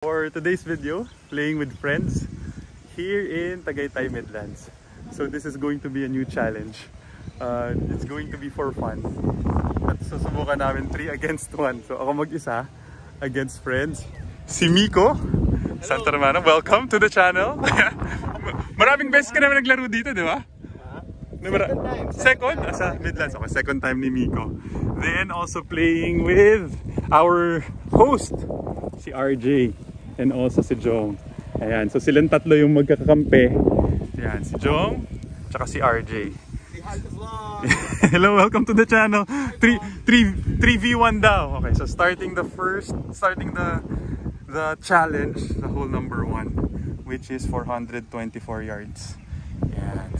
For today's video, playing with friends here in Tagaytay Midlands. So this is going to be a new challenge. It's going to be for fun. At susubukan namin 3 against 1. So ako mag-isa against friends. Si Miko Santa Romana, welcome to the channel. Maraming beses ka naman naglaro dito, di ba? Second? Sa Midlands. Okay, second time ni Miko. Then also playing with our host, si RJ. And also si Jong. Ayan, so silang tatlo yung magkakakampi. Ayan, si Jong, tsaka si RJ. Hello, welcome to the channel. 3v1 daw. Okay, so starting the challenge, the hole number 1, which is 424 yards. Ayan,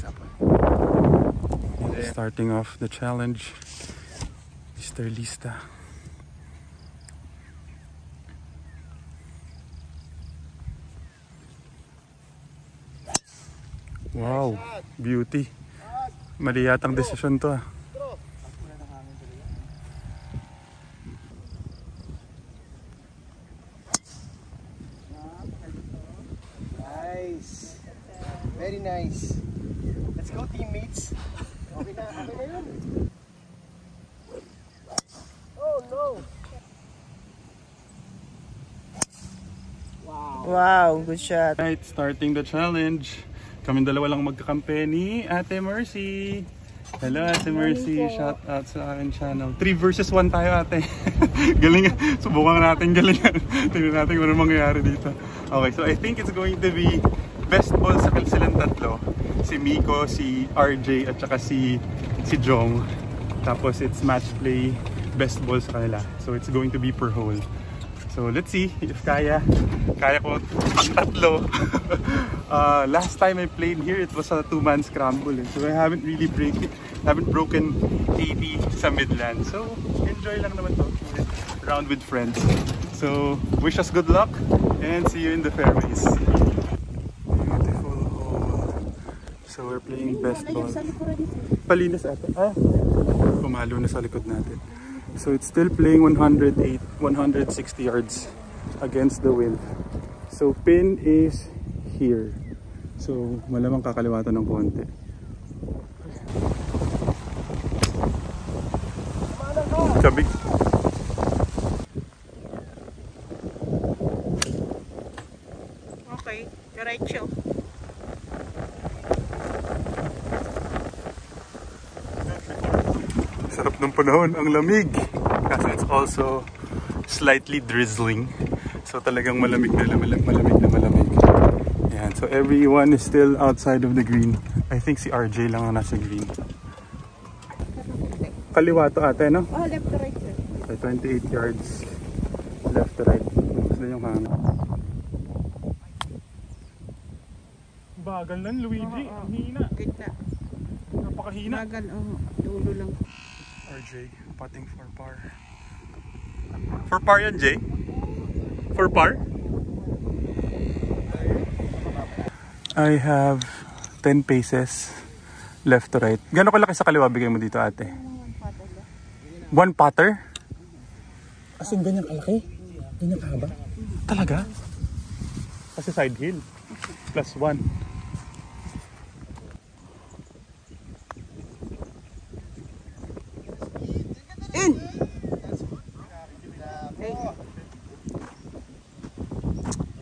starting off the challenge, Mr. Lista. Wow, beauty. Mali yatang desisyon to ah. Nice. Very nice. Let's go teammates. Okay na yun. Oh no. Wow, good shot. Right, starting the challenge. Kaming dalawa lang magkakampi ni Ate Mercy. Hello Ate Mercy, shout out sa akin channel. 3 versus 1 tayo ate. Galing, subukan natin galingan. Tingnan natin kung ano mangyayari dito. Okay, so I think it's going to be best ball sa silang tatlo. Si Miko, si RJ at saka si Jong. Tapos it's match play, best ball sa kanila. So it's going to be per hole. So let's see if kaya ko ang tatlo. Last time I played here, it was a 2-man scramble. So I haven't really broken 80 sa Midland. So enjoy lang naman to, round with friends. So wish us good luck and see you in the fairways. Beautiful hole. So we're playing best ball. Palinis ata. Pumalo na sa likod natin. So it's still playing 160 yards against the wind. So pin is here. So malamang kakaliwatan ng konti. Kabig. Okay, diretso. Sarap ng panahon, ang lamig. Kasi it's also slightly drizzling. So talagang malamig na malamig. Yan. So everyone is still outside of the green. I think si RJ lang ang nasa green. Kaliwa to ate, no? Oh, left to right, sir. So 28 yards left to right. Gusto yung hangin. Bagal lang, Luigi. Ang hina. Gitna. Napakahina. Bagal, dulo lang. RJ, putting for par. For par yan, Jay? For par? I have 10 paces left to right. Gano'n kalaki sa kaliwa bigay mo dito, ate? 1 putter? As in, ganyan kalaki? Ganyan kahaba? Talaga? Kasi side hill. Plus 1. In!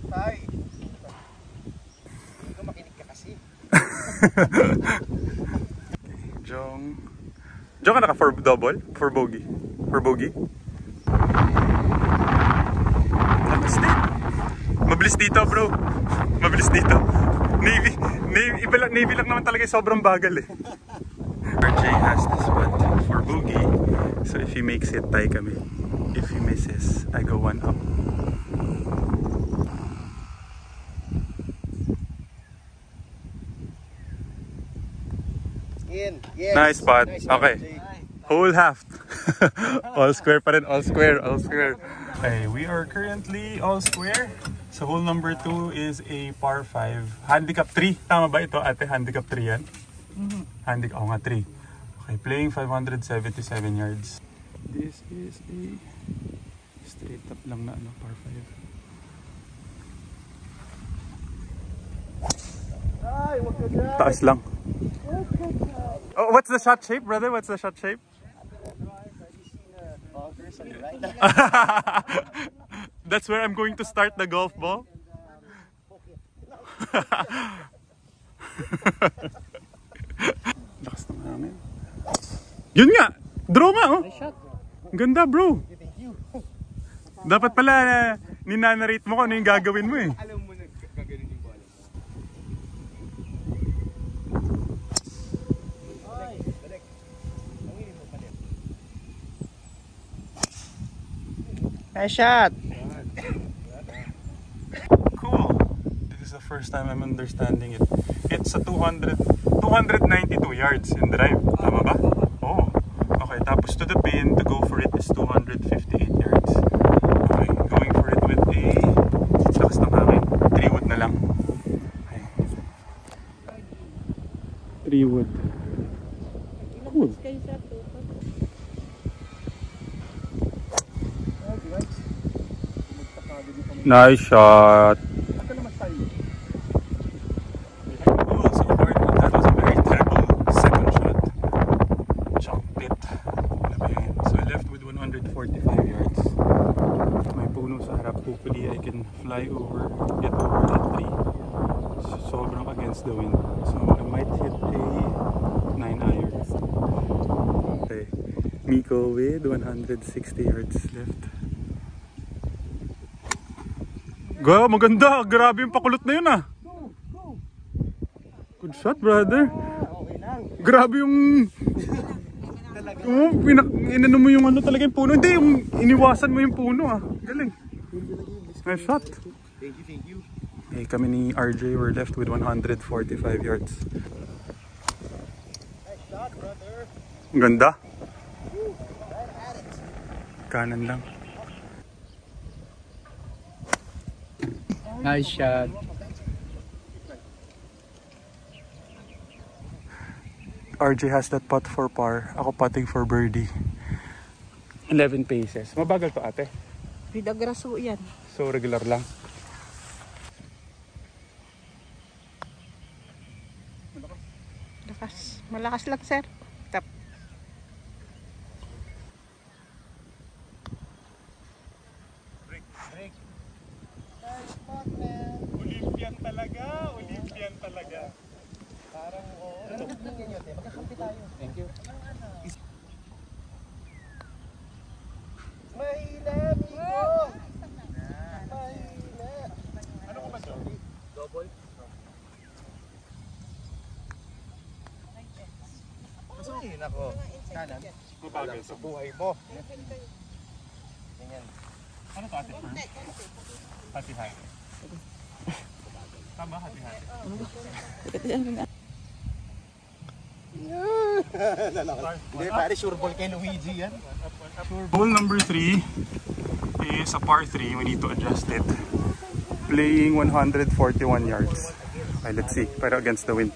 Tay. Ikaw makinig ka kasi. Jong ka naka for double? For bogey? For bogey? Mabilis dito bro. Mabilis dito. Navy lang naman talaga, sobrang bagal eh. RJ has this spot for bogey. So if he makes it, tie kami. If he misses, I go 1 up. In. Yes. Nice spot. Nice Okay. Whole half. All square pa rin. All square. Okay, we are currently all square. So hole number 2 is a par 5. Handicap 3. Tama ba ito ate? Handicap 3 yan? Handicap, nga 3. Okay, playing 577 yards. This is a straight up lang na par 5. Taas lang. Oh, what's the shot shape, brother? What's the shot shape? That's where I'm going to start the golf ball. Lakas ng hangin. Yun nga! Draw nga, oh! Ganda, bro! Dapat pala ninanarate mo kung ano yung gagawin mo eh. Alam mo na gaganin yung bola. Nice shot. Cool. This is the first time I'm understanding it. It's a 292 yards in drive. Tama ba? Oh. Okay, tapos to the pin, to go for it is 258 yards. Okay, going for it with a lakas ng hangin. 3 wood na lang. Okay. 3 wood. Cool. Nice shot. Oh, so hard. That was a very terrible second shot. Chunked it. So I left with 145 yards. May puno sa harap. Hopefully I can fly over, get over that tree. Sobrang against the wind. So I might hit a 9 iron. Okay. Miko with 160 yards left. Maganda! Grabe yung pakulot na yun ah! Good shot, brother! Grabe yung... inano mo yung ano talaga yung puno. Hindi, yung iniwasan mo yung puno ah. Galing. Nice shot. Thank you. Okay, kami ni RJ were left with 145 yards. Nice shot, brother. Ang ganda. Kanan lang. Nice shot. RJ has that putt for par. Ako putting for birdie. 11 paces. Mabagal to ate. Pidagraso yan. So regular lang. Lakas. Malakas lang, sir. Tap. Break. Nice spot, man. Olympian talaga. Olympian talaga. Parang, oo. Tingnan nyo, te. Magkakampi tayo. Thank you. Mahina, Miko! Mahina. Ano ko ba ito? Double. Ay, nako. Kanan. Mabagal Sa buhay mo. Ganyan. Ano to ate? Hati-hati. Tama, hati-hati. Hindi, pare, sure ball kay Luigi yan. Hole number 3 is a par 3. We need to adjust it. Playing 141 yards. Okay, let's see. Pero against the wind.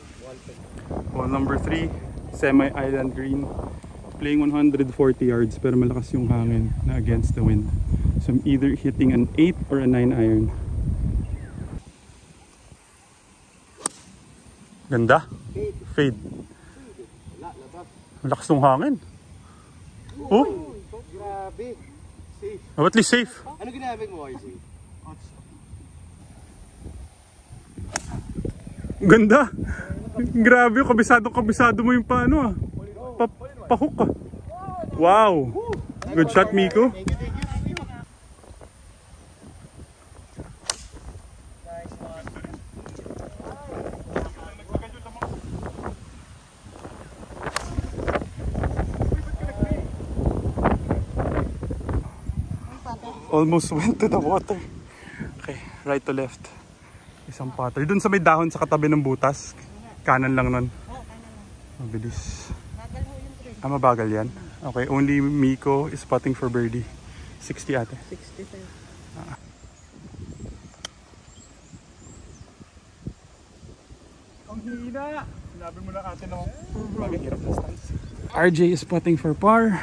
Hole number 3, semi-island green. Playing 140 yards pero malakas yung hangin na against the wind. So I'm either hitting an 8 or a 9 iron. Ganda. Fade. Malakas ng hangin. Oh, Grabe. Safe. oh, at least safe. Ano ginamit mo, RC? Ganda. Grabe, kabisado mo yung paano ah. Pahook ah. Wow. Good shot, Miko. Thank you. Nice one. Almost went to the water. Okay, right to left. Isang putter. Dun sa may dahon sa katabi ng butas. Kanan lang nun. Mabilis. Mabagal yan. Okay, only Miko is putting for birdie. 60 ate. 65. Ang hina! Sinabi mo na ate na maghihirap na stance. RJ is putting for par.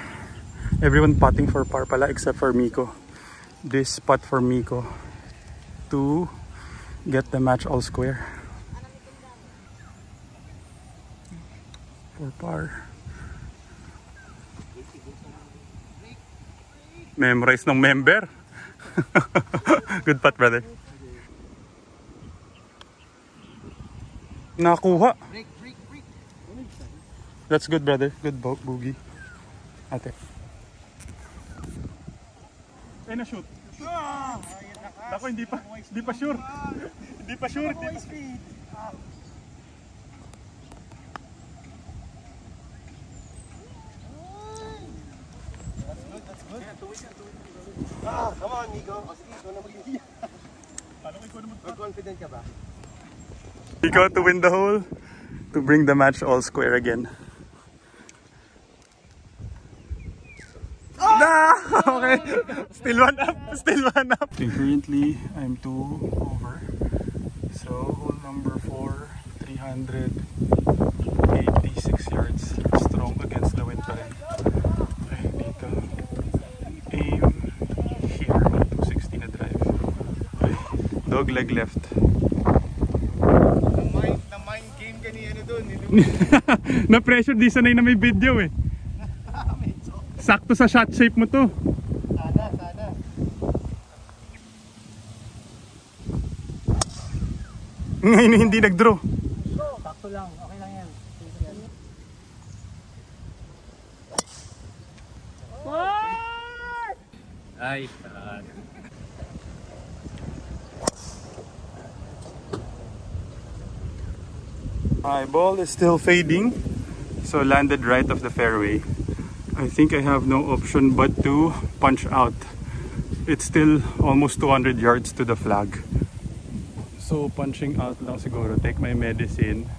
Everyone putting for par pala except for Miko. This putt for Miko to get the match all square. For par. Memorize ng member. Good putt, brother. Nakuha. That's good, brother. Good boogie. Ate. Ay, na-shoot. Ako, hindi pa sure. Hindi pa sure. Come on, Nico. Sige, ikaw na mag-iiyak. Confident ka ba? Nico to win the hole, to bring the match all square again. Okay, still one up. Okay, currently I'm 2 over. So hole number 4, 386 yards. Strong against the wind pa rin. Okay, dito. Aim here, 260 na drive. Okay, dog leg left. Na-mind game ka ni ano dun. Na-pressure, di sanay na may video eh. Sakto sa shot shape mo to. Sana. Ngayon hindi nag-draw. Sakto lang, okay lang yan. Ay, My ball is still fading, so landed right of the fairway. I think I have no option but to punch out. It's still almost 200 yards to the flag. So punching out lang siguro, take my medicine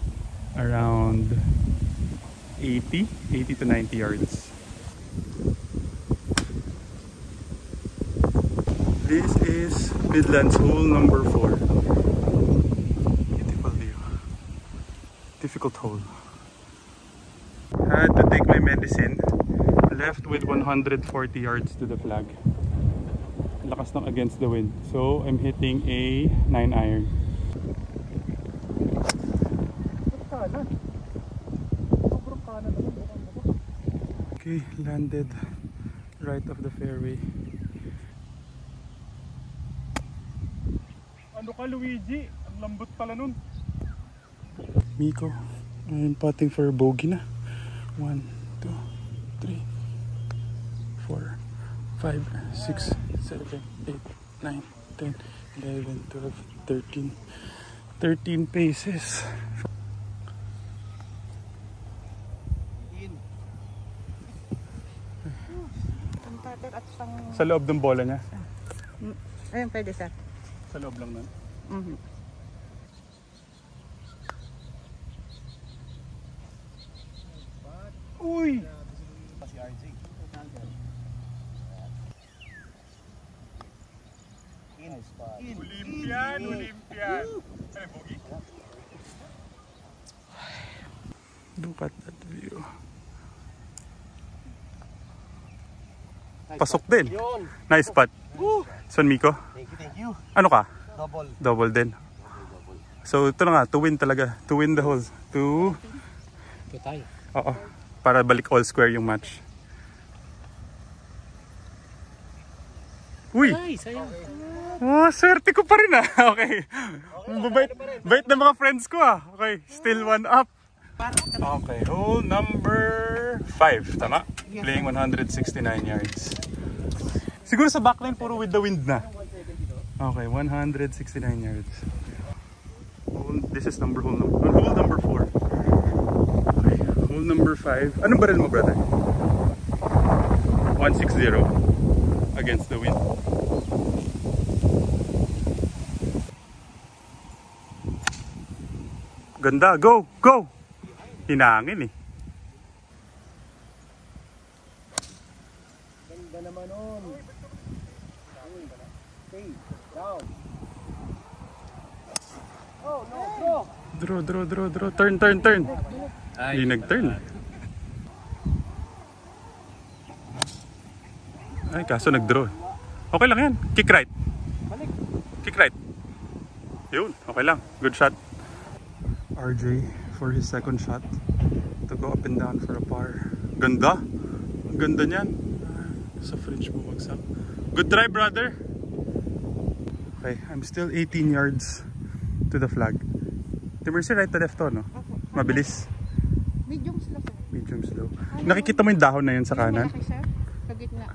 around 80 to 90 yards. This is Midlands hole number 4. Beautiful view. Difficult hole. Had to take my medicine. Left with 140 yards to the flag. Lakas ng against the wind. So I'm hitting a 9-iron. Okay, landed right of the fairway. Ano ka, Luigi? Ang lambot pala nun. Miko, I'm putting for bogey na. 1, 2, 3, 4, 5, 6, 7, 8, 9, 10, 11, 12, 13. 13 paces. Sa loob ng bola niya? Ayun, pwede sir. Sa loob lang nun? Uy! Olympian! Ano, bogey? Look at that view. Pasok din. Nice spot. Son Miko? Thank you. Ano ka? Double din. So ito na nga, to win talaga. To win the hole. To tie. Oo. Para balik all square yung match. Uy! Ay, sayang. Oh, swerte ko pa rin ah. Okay. Bait na mga friends ko ah. Okay, still 1 up. Okay, hole number 5, tama? Playing 169 yards. Siguro sa backline puro with the wind na. Okay, 169 yards. This is hole number 4. Okay, hole number 5. Anong barrel mo, brother? 160 against the wind. Ganda, go! Hinangin eh. Ganda naman nun. Stay down. Oh, no, Draw. Turn. Hindi nag-turn. Ay, kaso nag-draw. Okay lang yan. Kick right. Kick right. Yun, okay lang. Good shot. RJ for his second shot to go up and down for a par. Ganda. Ang ganda niyan. Sa fridge bumagsak. Good try, brother. Okay, I'm still 18 yards to the flag. Mercy, right to left to, no? Mabilis. Medium slow. Medium slow. Nakikita mo yung dahon na yun sa kanan? Malaki, sir. Sa gitna.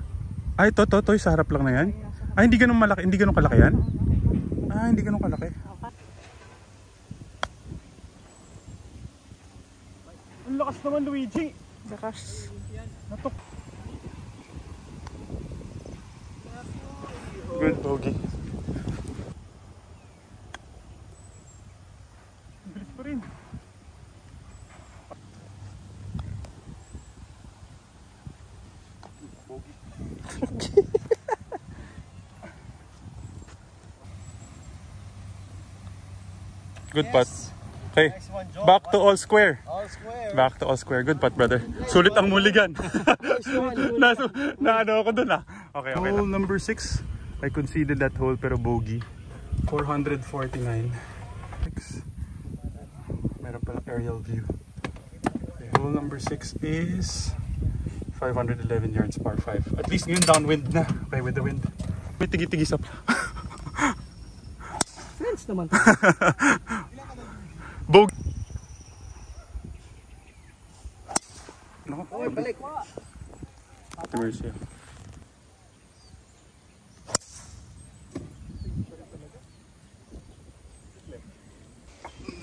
Ay, to, sa harap lang na yan? Ay, hindi ganun malaki, hindi ganun kalaki yan? Ah, hindi ganun kalaki. Ang lakas naman, Luigi. Lakas. Natok. Good bogey. Bilis pa rin. Good putt. Okay. Next one, Joe. Back to all square. All square. Back to all square. Good putt, brother. Sulit ang mulligan. na ano ako dun ah. Okay, okay. Hole number 6. I conceded that hole pero bogey. 449. Meron palang aerial view. Okay, hole number 6 is 511 yards par 5. At least ngayon downwind na. Okay, with the wind. May tigi-tigis up. Friends naman. Bogey. No? Oy, balik. Mercy.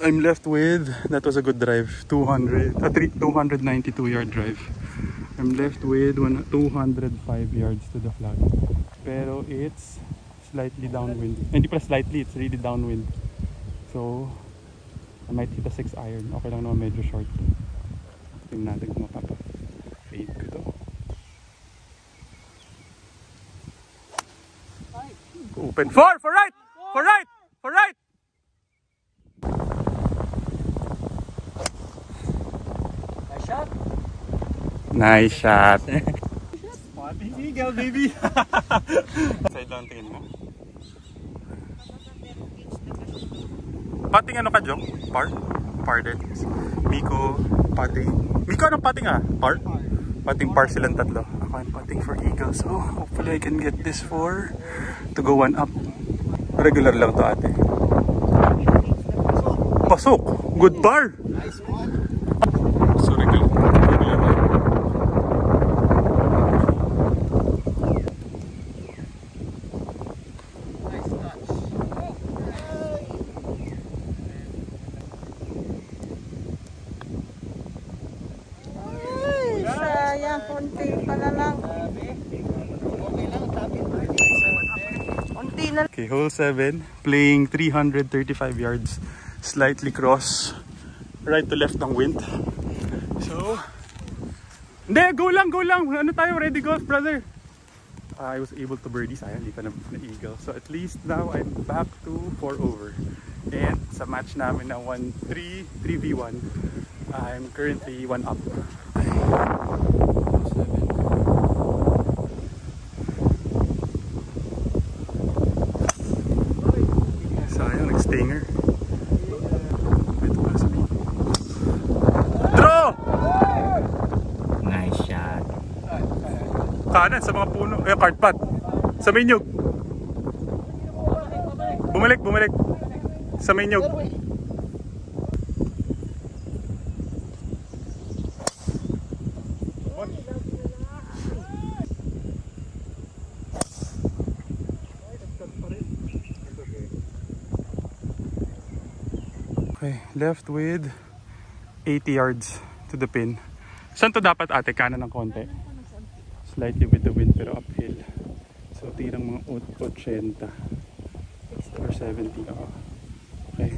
I'm left with, that was a good drive, 292 yard drive. I'm left with 205 yards to the flag. Pero it's slightly downwind. Hindi pala slightly, it's really downwind. So, I might hit a 6 iron. Okay lang naman, medyo short. Tingnan natin kung mapapa-fade ko to. Open. For right! For right! For right! Nice shot. Nice shot. Pating eagle, baby. Side lang tingin mo. Pating ano ka, Jong? Par? Par din. Miko, pating. Miko, anong pating ah? Par? Pating par silang tatlo. Ako yung pating for eagle. So, hopefully I can get this for to go 1 up. Regular lang to ate. Pasok! Good par! Nice one. So, regular lang. Nice touch. Ay, sayang. Konti pala lang. Okay lang, tapit. Konti na. Okay, hole 7, playing 335 yards, slightly cross, right to left ng wind. So, hindi, go lang, go lang. Ano tayo, ready golf, brother. I was able to birdie, sayang, hindi pa na-eagle. So at least now I'm back to 4 over. And sa match namin na 3v1, I'm currently 1 up. Sayang, nag-stinger. Ito pala sa main. Draw! Nice shot. Kanan sa mga puno. Card pad. Sa main nyug. Bumalik, bumalik. Sa main nyug. Okay, left with 80 yards to the pin. Saan to dapat ate? Kanan ng konti? Slightly with the wind pero uphill. So tirang mga 80 or 70. Okay.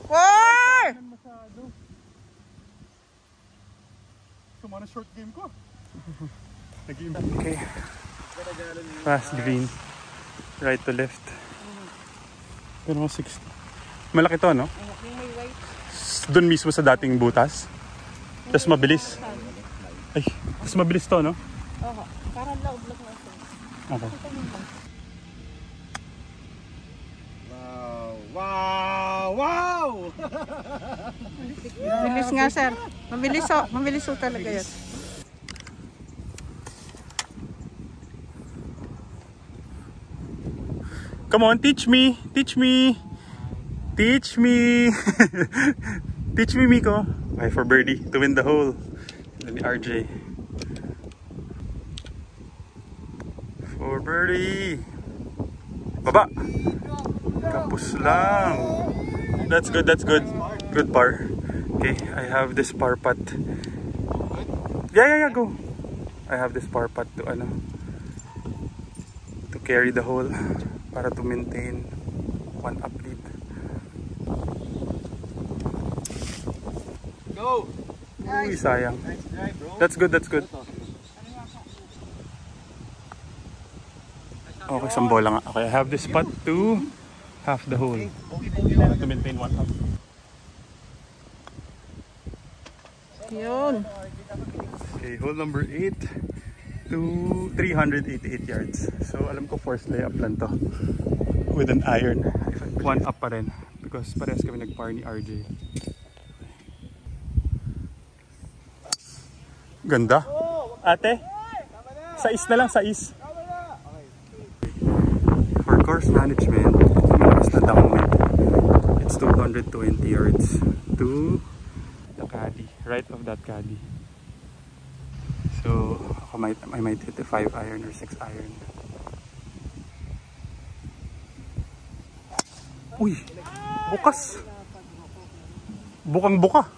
Four! Sumana short game ko. Okay. Fast green. Right to left. Pero 60. Malaki to, no? Doon mismo sa dating butas. Tapos mabilis. Ay, tapos mabilis to, no? Oo. Parang loob lang natin. Okay. Wow! Wow! Wow! Mabilis nga, sir. Mabilis ho talaga yan. Come on, teach me. Teach me. Teach me. Teach me, Miko. Okay, for birdie to win the hole. Then RJ. For birdie. Baba. Kapos lang. That's good, that's good. Good par. Okay, I have this par putt. Yeah, go. I have this par putt to carry the hole para to maintain 1 up lead. Go! Uy, sayang. Nice drive, bro. That's good, that's good. Okay, isang bola nga. Okay, I have this putt to half the hole. Para to maintain 1 up. Yun. Okay, hole number 8 to 388 yards. So, alam ko forced layup lang to. With an iron. 1 up pa rin. Because parehas kami nag-par ni RJ. Ganda. Ate, sais na lang, sais. For course management, mas na downwind. It's 220 yards to the caddy, right of that caddy. So, I might hit a 5 iron or 6 iron. Uy, bukas. Bukang-buka.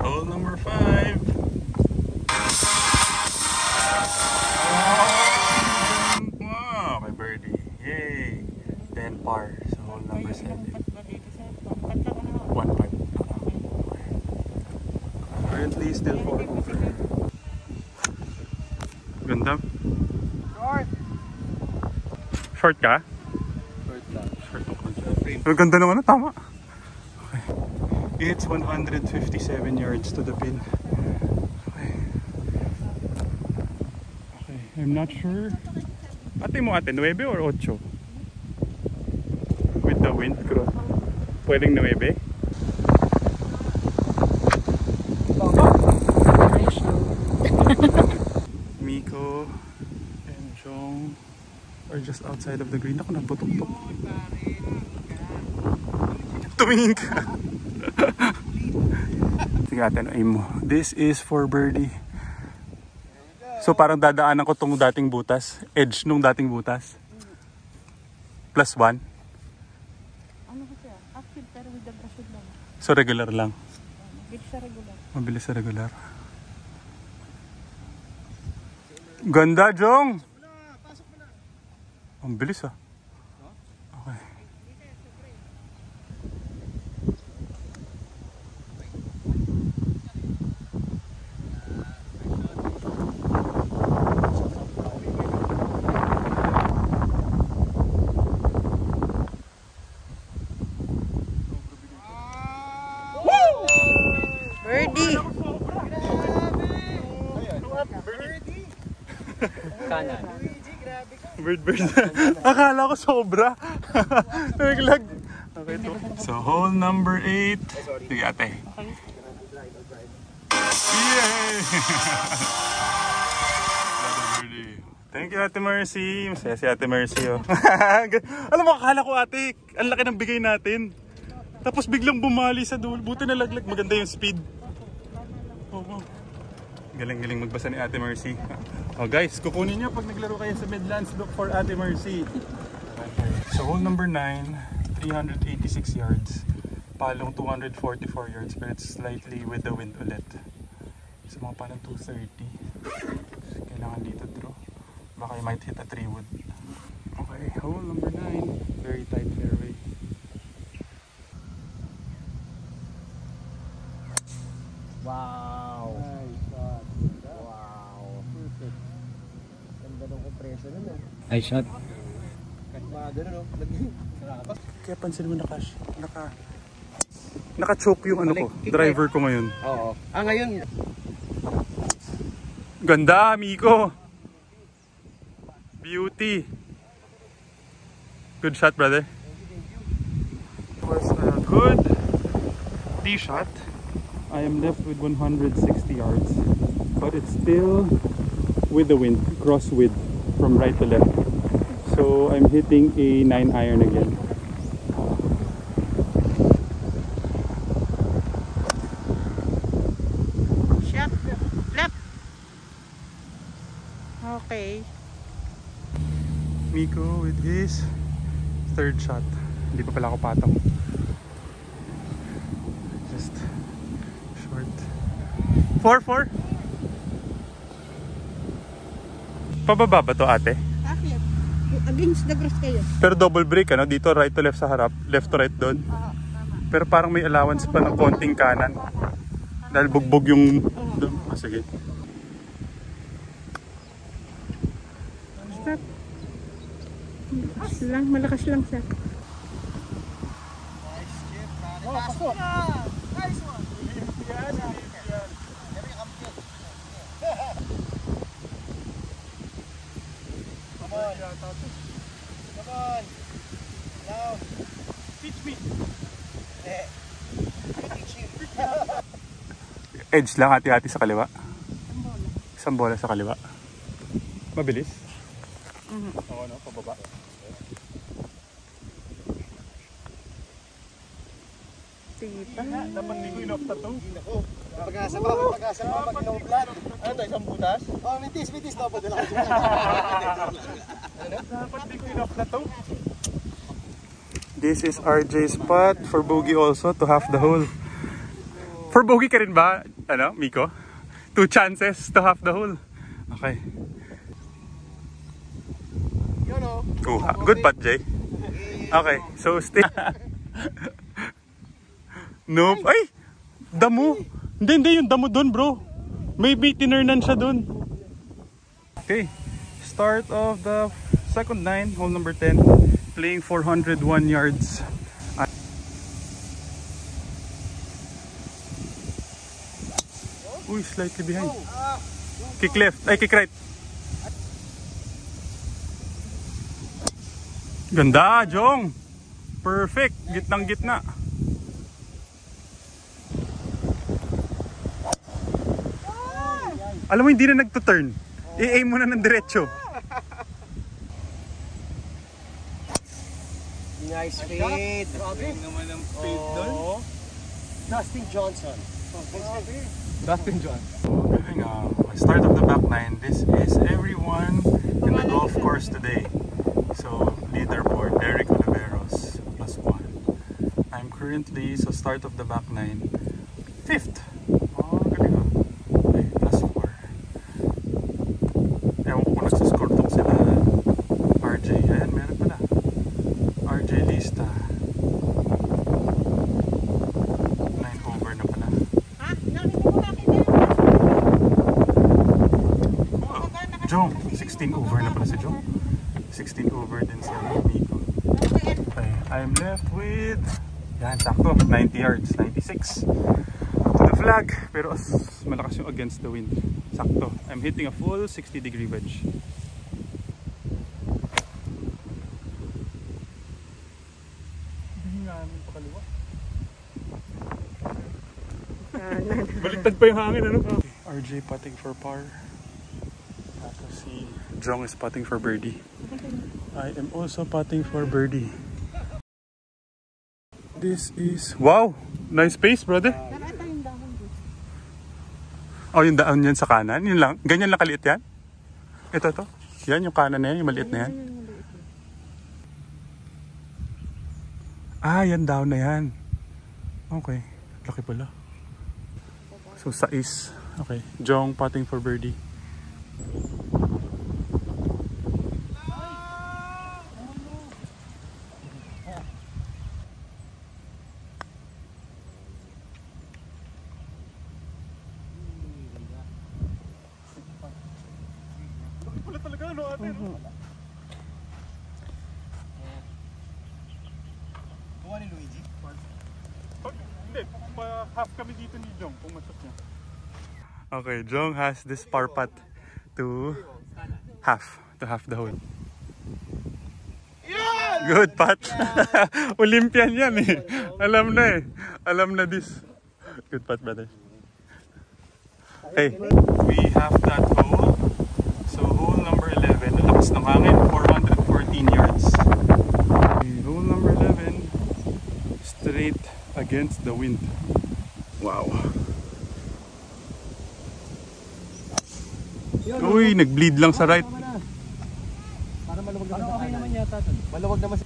Hole number 5. Wow, my birdie. Yay. 10 par. So hole number 7. 1-5. Currently still 4 over. Ganda. Short ka? Short ako. Ganda naman, tama. Okay. It's 157 yards to the pin. Okay. Okay, I'm not sure. Ate mo 9 or 8? With the wind, pwedeng 9? Miko and Jong are just outside of the green. Ako nagputok-tok. Tumingin ka. Sige natin, aim mo. This is for birdie. So parang dadaanan ko tong dating butas. Edge nung dating butas. +1. Ano ba siya? Active pero with the brush lang. So regular lang. Mabilis sa regular. Mabilis sa regular. Ganda, Jong! Ang bilis ah. Okay. Birdie! Kanan. Bird. Akala ko sobra. Naglag. Okay, to. So, hole number 8. Sige, ate. Yay! Thank you, Ate Mercy. Masaya si Ate Mercy, oh. Alam mo, akala ko, ate, ang laki ng bigay natin. Tapos biglang bumali sa dulo. Buti na laglag. Maganda yung speed. Oh. Galing-galing magbasa ni Ate Mercy. Oh guys, kukunin nyo pag naglaro kayo sa Midlands, look for Ate Mercy. So hole number 9, 386 yards. Palong 244 yards, but it's slightly with the wind ulit. So mga palong 230. Kailangan dito draw. Baka you might hit a 3-wood. Okay, hole number 9. Very tight fairway. Wow! Nice shot. Wow! Perfect. Ganda ng compression nun eh. Nice shot. Kahit mga gano'n, no? Kaya pansin mo naka Naka-choke yung ano ko, driver ko ngayon. Oo. Ngayon. Ganda, Miko. Beauty. Good shot, brother. It was a good tee shot. I am left with 160 yards, but it's still with the wind, crosswind from right to left. So I'm hitting a 9-iron again. Shot left. Okay. Miko with his third shot. Hindi pa pala ako patong. Just short. 4-4. Pababa ba to, ate? Akit. Against the grass kayo. Pero double break, ano? Dito right to left sa harap, left to right doon. Tama. Pero parang may allowance pa ng konting kanan. Dahil bugbog yung... sige. Stop. Malakas lang siya. Oh, pasok. Nice one. Come on. Come on. Now. Teach me. Teach you. Edge lang hati-hati sa kaliwa. Isang bola sa kaliwa. Mabilis? Oo, no? Pababa. Sige pa. Dapat hindi ko inoff na to. Pag-asa pa, pag-asa pa, pag inoblat. Ano to, isang butas? Oh, mitis, no, padala ko. Dapat hindi ko inoff na to. This is RJ's spot for bogey also to half the hole. For bogey ka rin ba, ano, Miko? 2 chances to half the hole. Okay. Yun o. Good putt, Jay. Okay, so stay. Nope. Ay! Damo! Hindi, yung damo dun, bro. Maybe tinurnan siya dun. Okay. Start of the second 9, hole number 10. Playing 401 yards. Uy, slightly behind. Kick left. Ay, kick right. Ganda, Jong. Perfect. Gitnang gitna. Alam mo, hindi na nagtuturn. I-aim mo na ng diretso. Nice fade. Grabe naman ang fade doon. Dustin Johnson. Dustin Johnson. Start of the back 9. This is everyone in the golf course today. So, leaderboard, Derek Oliveros, +1. I'm currently, so start of the back 9, 5th. Oh, galing ah. Okay, +4. Ewan ko kung nagsascore tong sila RJ. Ayan, meron pala. RJ Lista. 9 over na pala. Ha? Nakita mo bakit yan? Oh, Jong, 16 over na pala si Jong. 16 over din si Miko. Okay, I'm left with, yan, sakto, 90 yards, 96 to the flag, pero malakas yung against the wind. Sakto, I'm hitting a full 60-degree wedge. Hingangin pa kaliwa. Baliktad pa yung hangin, ano? RJ putting for par. Tapos si Jong is putting for birdie. I am also putting for birdie. This is... Wow! Nice pace, brother. Nakita yung dahon doon. Oh, yung daan yan sa kanan. Yun lang. Ganyan lang kaliit yan. Ito to. Yan, yung kanan na yan. Yung maliit na yan. Ah, yan down na yan. Okay. Laki pala. So, sais. Okay. Jong putting for birdie. Wala talaga, ano, ate? Kuha ni Luigi. Hindi, Half kami dito ni Jong kung masok niya. Okay, Jong has this par putt to half the hole. Good putt. Olympian yan eh. Alam na this. Good putt, brother. Okay, we have that hole. So hole number 11, lakas ng hangin, 414 yards. Hole number 11, straight against the wind. Wow. Uy, nag-bleed lang sa right. Para maluwag naman. Okay naman yata dun. Maluwag naman.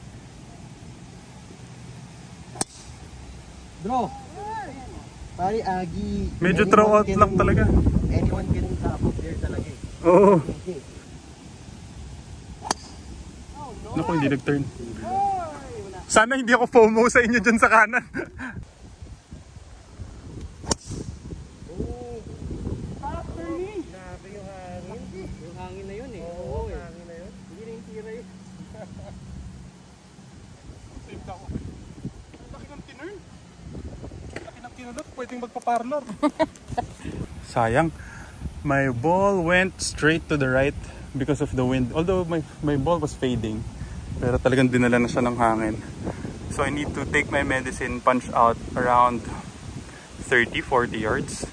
Bro! Pari Agi. Medyo throw out lang talaga. Anyone can top up there talaga eh. Oo. Naku, hindi nag-turn. Sana hindi ako FOMO sa inyo dyan sa kanan. Grabe yung hangin. Yung hangin na yun eh. Oo, hangin na yun. Hindi na yung tira yun. Save ako. Laki ng tinurn. Laki ng tinulot. Pwedeng magpa-parlor. Sayang. My ball went straight to the right because of the wind. Although my ball was fading. Pero talagang dinala na siya ng hangin. So I need to take my medicine, punch out around 30-40 yards.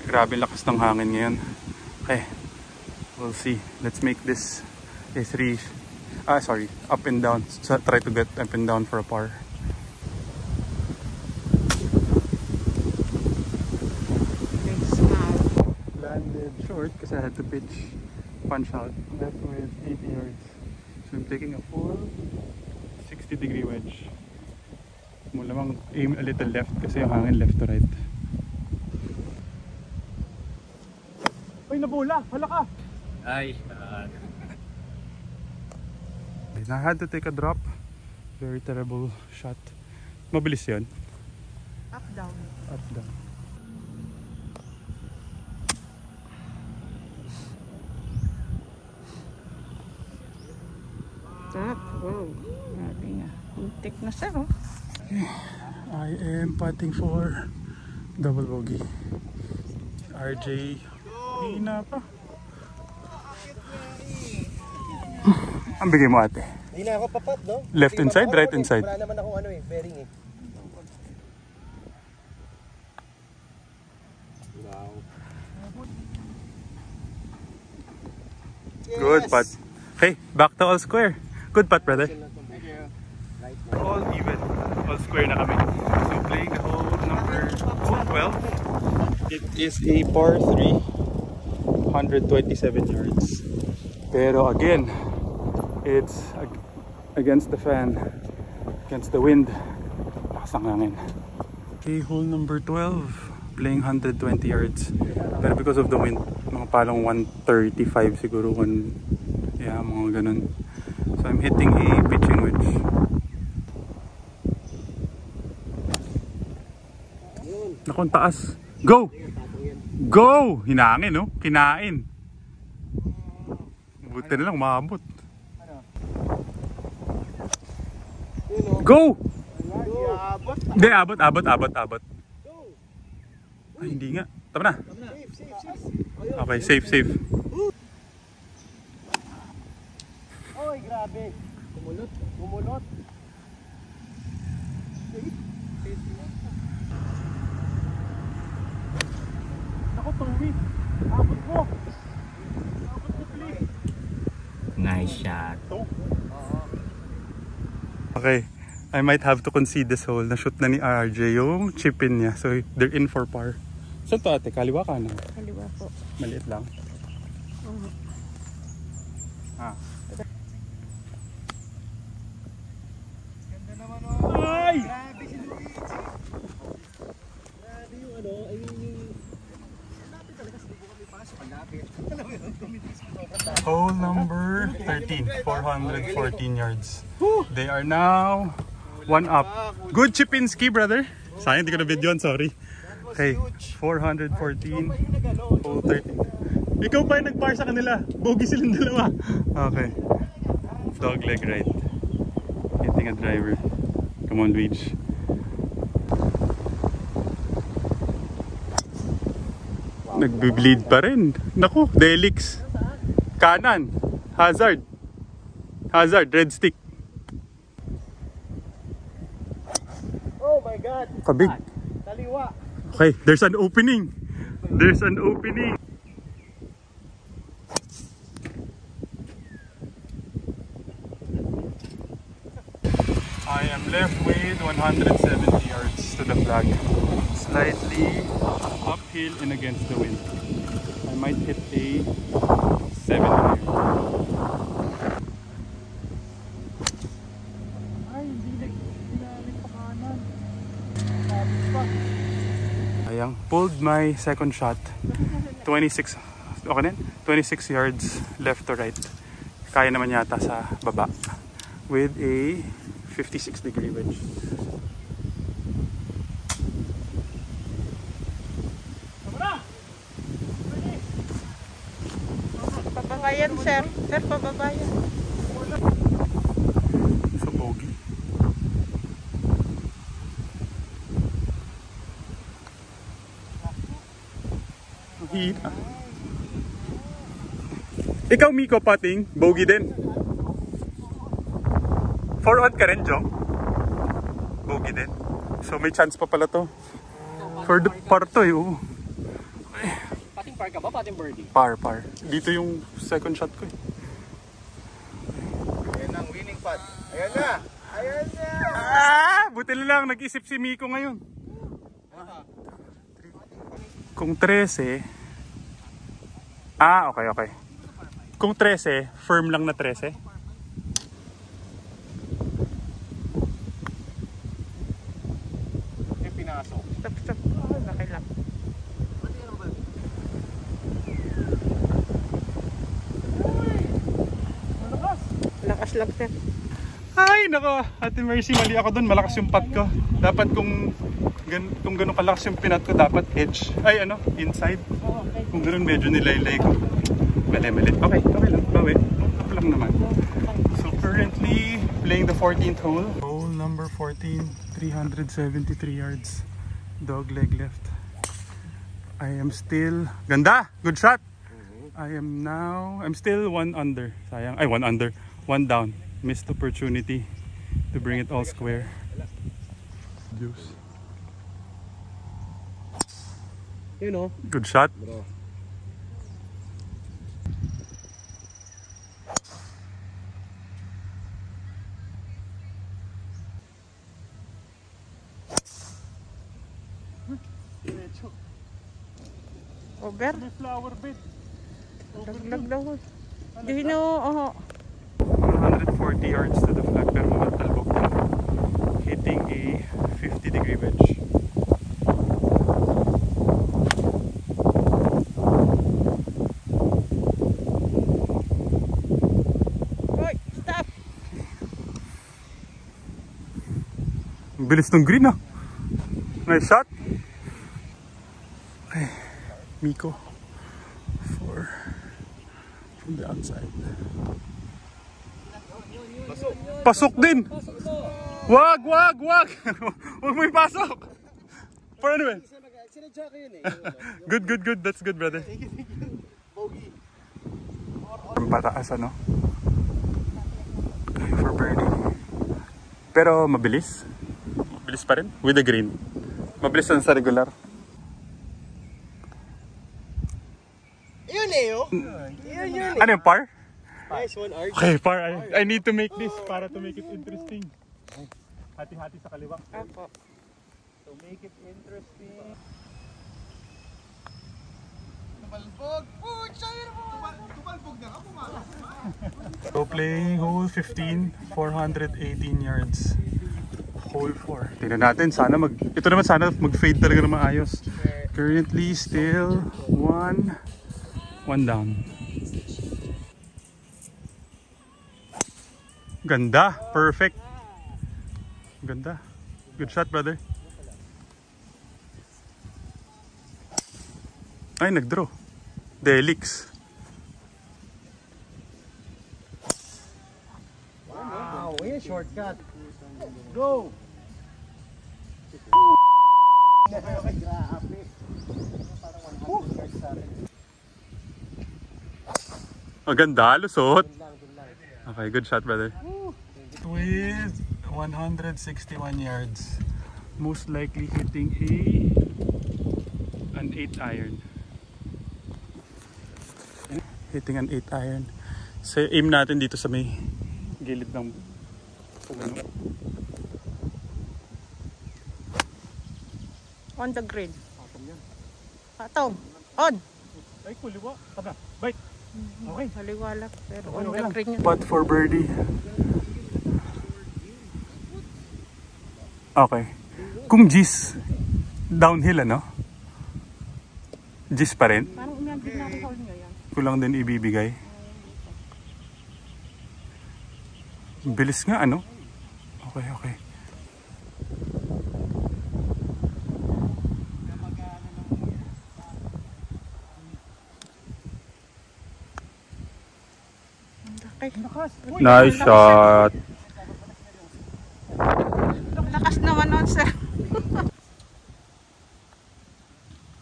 Grabe lakas ng hangin ngayon. Okay, we'll see. Let's make this a up and down. So try to get up and down for a par. Landed short because I had to pitch, punch out. Left with 80 yards. So I'm taking a full 60-degree wedge. Mo lamang aim a little left kasi yung hangin left to right. Ay, nabola! Hala ka! Ay, I had to take a drop. Very terrible shot. Mabilis yun. Up, down. Up, down. Sarap. Wow. Grabe nga. Untik na siya, oh. I am putting for double bogey. RJ, hina pa. Ang bigay mo, ate? hindi na ako papat, no? Left inside, right inside? Wala naman akong ano eh, bearing eh. Wow. Yes. Good putt. Okay, back to all square. Good putt, brother. Thank you. All even. All square na kami. So playing the hole number 12. It is a par 3. 127 yards. Pero again, it's against the fan. Against the wind. Lakas ang hangin. Okay, hole number 12. Playing 120 yards. Pero because of the wind, mga palong 135 siguro. Yeah, mga ganun. So I'm hitting a pitching wedge. Naku, ang taas. Go! Go! Hinangin, no? Kinain. Buti na lang, maabot. Go! Hindi, abot. Ay, hindi nga. Tama na. Okay, safe. Oy, grabe. Kumulot. Ako, tuwi. Abot mo, please. Nice shot. Okay, I might have to concede this hole. Na-shoot na ni RJ yung chip-in niya. So, they're in for par. Saan to, ate? Kaliwa ka na? Kaliwa po. Maliit lang. Ganda naman Ay! Grabe si Luigi. Grabe yung ano, ay yung... Lapit talaga, hindi ko kami pasok. Lapit. Alam mo yun, tumitis ko. Hole number 13, 414 yards. They are now 1 up. Good chip-in ski, brother. Sayang, hindi ko na videoan, sorry. Okay, 414, hole 13. Ikaw pa yung nag-par sa kanila. Bogey silang dalawa. Okay. Dog leg right. Hitting a driver. Come on, Luigi. Nagbe-bleed pa rin. Naku, Delix. Kanan. Hazard. Hazard, red stick. Oh my God! Kabig. Kaliwa! Okay, there's an opening. There's an opening. I am left with 170 yards to the flag. Slightly uphill and against the wind. I might hit a 7 here. Ayang, pulled my second shot. 26, okay na? 26 yards left to right. Kaya naman yata sa baba. With a 56-degree wedge. Pababayan, sir. Sir, pababayan. So, bogey. Hina. Ikaw, Miko, pating. Bogey din. Forward ka rin, Jong. Bogey din. So, may chance pa pala to. For the par to, eh. Oo. Pating par ka ba? Pating birdie? Par. Dito yung second shot ko, eh. Ayan ang winning putt. Ayan na! Ayan na! Buti lang, nag-isip si Miko ngayon. Kung 13... okay. Kung 13, firm lang na 13. Stop. Laki lang. Lakas lang, sir. Ay, nako. Ate Mercy, mali ako dun. Malakas yung putt ko. Dapat kung ganun kalakas yung pinat ko, dapat edge. Ay, inside. Kung ganun, medyo nilaylay ko. Mali. Okay lang. Bawi. Okay lang naman. So, currently, playing the 14th hole. Hole number 14, 373 yards. Dog leg left. I am still... Ganda! Good shot! I'm still 1 under. Sayang. Ay, 1 under. 1 down. Missed opportunity to bring it all square. Deuce. Good shot. Bro. Over. Flower bed. Laglag daw. Di no, 140 yards to the flag, pero mga talbog na. Hitting a 50-degree wedge. Hoy, stop. Ang bilis ng green, ah. Nice shot. Ay, Miko. 4 from the outside. Pasok din. Wag. Wag mo ipasok. For anyway. Good. That's good, brother. Pataas, ano? Okay, for birdie. Pero mabilis. Mabilis pa rin. With the green. Mabilis lang sa regular. Yun eh. Ano yung par? Nice one, Arch. Okay, par. I need to make this para to make it interesting. Hati-hati sa kaliwa. Apo. To make it interesting. So playing hole 15, 418 yards. Hole 4. Tingnan natin, ito naman sana mag-fade talaga na maayos. Currently still 1 down. Ganda, perfect. Ganda. Good shot, brother. Ay, nag-draw. Delix. Wow, ayan shortcut. Go! Grabe. Ang ganda, lusot. Good lang. Okay, good shot, brother. With 161 yards. Most likely hitting an 8 iron. Hitting an 8 iron. So, aim natin dito sa may gilid ng puno. On the green. Patong. On. Ay, kuliwa. Tara, bite. Okay. Maliwalak. Pero on the green yun. Putt for birdie. Okay. Kung G's, downhill ano? G's pa rin? Parang imagine na rin nyo yan. Kulang din ibibigay. Bilis nga ano? Okay, okay. Nice shot. Lakas naman nun, sir.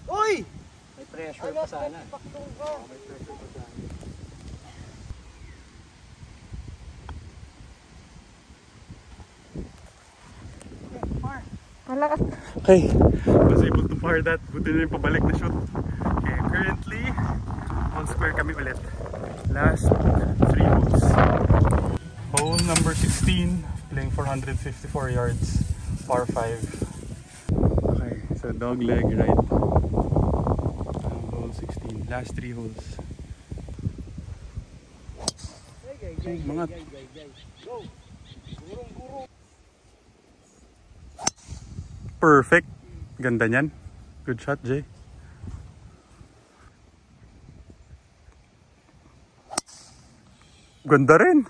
Uy! May pressure pa sana. Malakas. Okay, was able to fire that. Buti na yung pabalik na shoot. Okay, currently, on square kami ulit. Last 3 holes. Hole number 16, playing 454 yards, par 5. Okay, so dog leg right. Hole 16, last 3 holes. Mga perfect. Ganda niyan. Good shot, Jay. Ganda rin.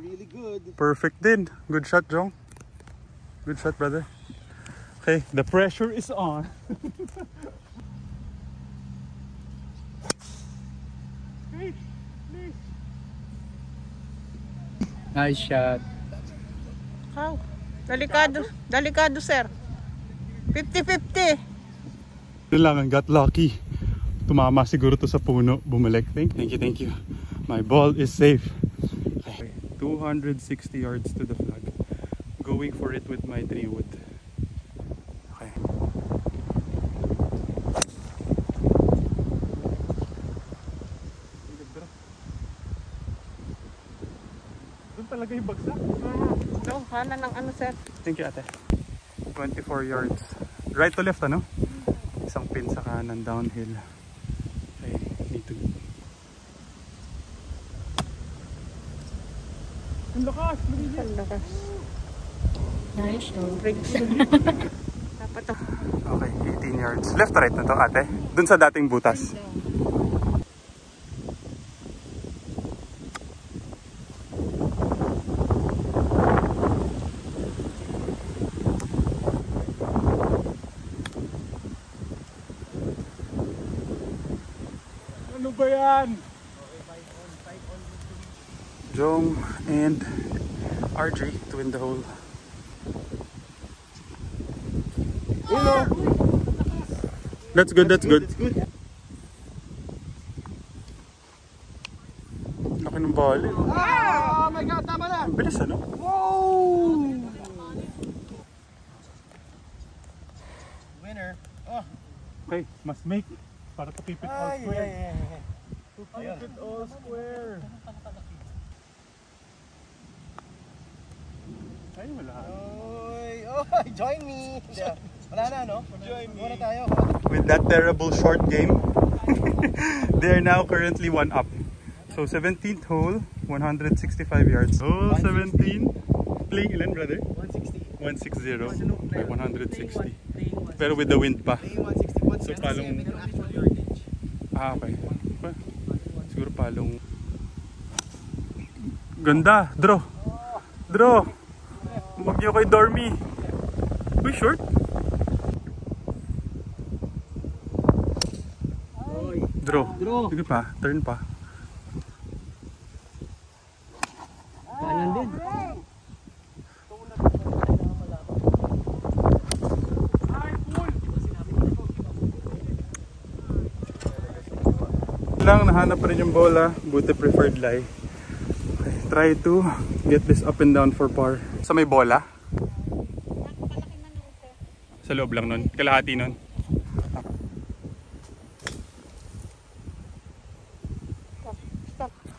Really good. Perfect din. Good shot, Jong. Good shot, brother. Okay, the pressure is on. Nice shot. Wow. Delikado. Delikado, sir. 50-50. Lang, got lucky. Tumama siguro to sa puno. Bumalik. Thank you. My ball is safe. Okay. 260 yards to the flag. Going for it with my 3 wood. Okay. Doon talaga yung bagsak. No, hana ng ano, sir. Thank you, ate. 24 yards. Right to left, ano? Isang pin sa kanan, downhill. Okay, need to... Ang lakas! Ang lakas. Nice. Briggs. Dapat to. Okay, 18 yards. Left to right na to, ate? Dun sa dating butas. Ano ba yan? Jong and RJ to win the hole. That's good, that's good. Laki ng ball. Oh my God, tama na! Ang bilis, ano? Whoa! Winner. Oh. Okay, must make para to keep it all Ay, square. ay. To keep it all square. Ay, wala. Oy, join me. Wala na, no? Join me. Wala tayo. With that terrible short game, they are now currently 1 up. So 17th hole, 165 yards. Hole 17, playing ilan, brother? 160. 160 by 160. Pero with the wind pa. So palong... Ah, okay. Siguro palong... Ganda! Draw! Draw! Huwag niyo kay Dormy. Uy, short! Draw. Sige pa, turn pa. Kanan din. lang, nahanap pa rin yung bola. Buti preferred lie. Okay, try to get this up and down for par. Sa may bola? Sa loob lang nun, kalahati nun.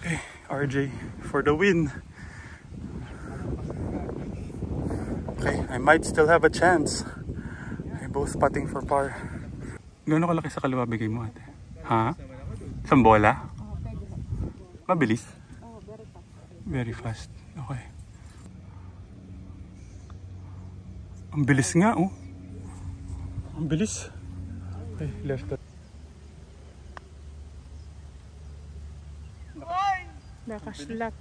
Okay, RJ for the win. Okay, I might still have a chance. Okay, both putting for par. Gano'n kalaki sa kaliwa bigay mo ate? Ha? Isang bola? Mabilis? Very fast. Okay. Ang bilis nga oh. Ang bilis. Okay, left. Nakaslat.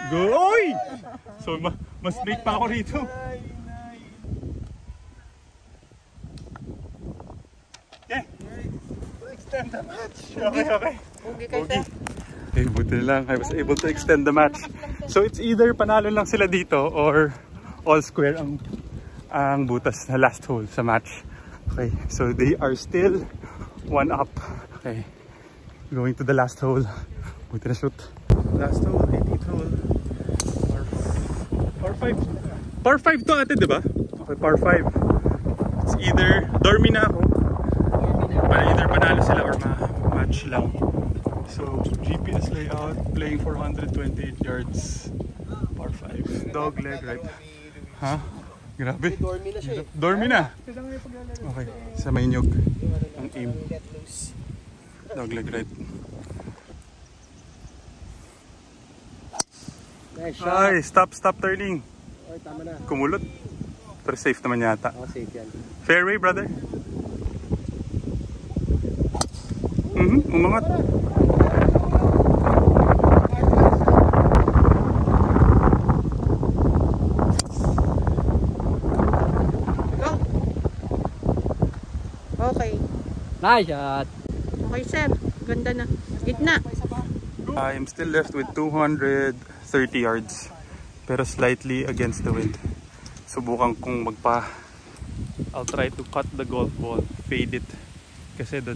Goy! So mas straight pa ako rito. Okay. Extend the match. Okay. Okay kayo sir. Okay, buti lang. I was able to extend the match. So it's either panalo lang sila dito or all square ang butas na last hole sa match. Okay, so they are still 1 up. Okay, going to the last hole. Buti na shoot. Last hole, 18th hole. Par 5. Par 5 to ate, diba? Okay, par 5. It's either, dormi na ako. Either panalo sila or match lang. So, GPS layout, playing for 128 yards. Par 5. Dog leg, right? Ha? Grabe. Dormi na siya eh. Dormi na. Okay, sa may nyug. Ang aim. Dog leg, right? Nice shot. Ay, stop turning. Ay, tama na. Kumulot. Pero safe naman yata. Oh, safe yan. Fairway, brother. Umangat. Okay. Nice shot. Okay sir. Ganda na. Gitna. I am still left with 230 yards. Pero slightly against the wind. Subukan kong I'll try to cut the golf ball, fade it. Kasi the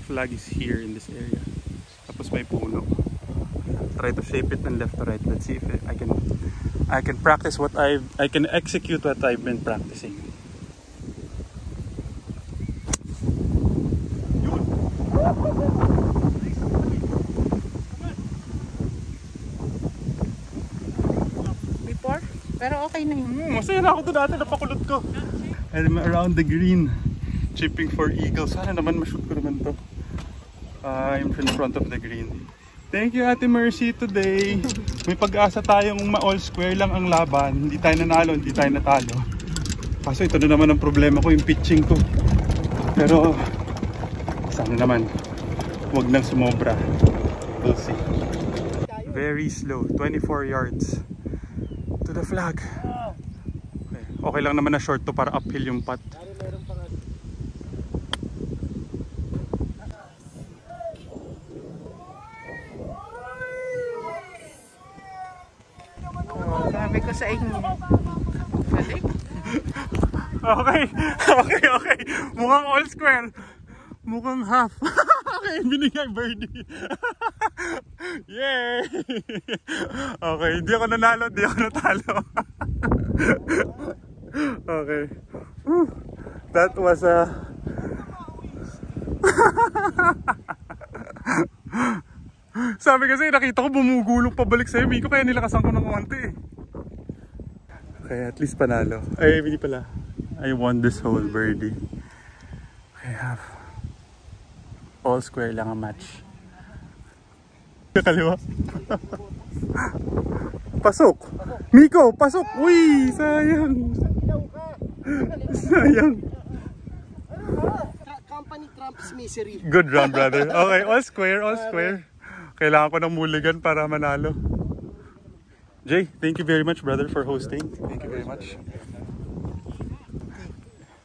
flag is here in this area. Tapos may puno. Try to shape it and left to right. Let's see if I can practice I can execute what I've been practicing. Before? Pero okay na yun. Masaya na ako doon dati, napakulot ko. I'm around the green, chipping for eagle. Sana naman ma-shoot ko naman to. I'm in front of the green. Thank you Ate Mercy today. May pag-asa tayong all square lang ang laban. Hindi tayo nanalo, hindi tayo natalo. Kaso ito na naman ang problema ko, yung pitching ko. Pero sana naman, huwag nang sumobra. We'll see. Very slow, 24 yards to the flag. Okay lang naman na short to para uphill yung putt. Sabi ko sa inyo. Galing. Okay. Mukhang all square. Mukhang half. Okay, binigay birdie. Yay! Okay, hindi ako nanalo, hindi ako natalo. Okay. That was a... Sabi kasi, nakita ko bumugulong pabalik sa'yo, Miko, kaya nilakasan ko ng konti eh. Okay, at least panalo. Ay, hindi pala. I won this whole birdie. I have all square lang ang match. Kaliwa. Pasok! Miko, pasok! Uy, sayang! Sayang! Company trumps misery. Good round, brother. Okay, all square, all square. Kailangan ko ng mulligan para manalo. Jay, thank you very much, brother, for hosting. Thank you very much.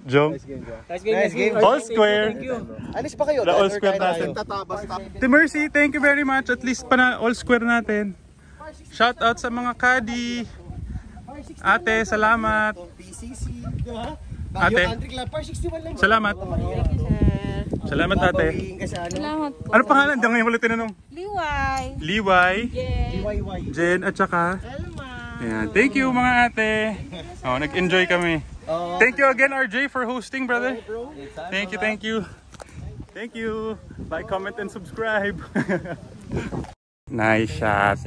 Joe. Nice game. All square. Alis pa kayo. The all square natin. Ate Mercy, thank you very much. At least all square natin. Shout out sa mga caddy. Ate, salamat. PCC, di ba? Ate. Baguio Country Club, par 61 lang. Salamat. Thank you, sir. Salamat, ate. Babawiin ka sa ano? Salamat po. Ano pangalan? Diyan ngayon ulit tinanong. Liway. Liway, DIY. Jen, at saka... Elma. Ayan. Thank you mga ate. Oh, nag-enjoy kami. Thank you again, RJ, for hosting, brother. Thank you, thank you. Thank you. Like, comment, and subscribe. Nice shot.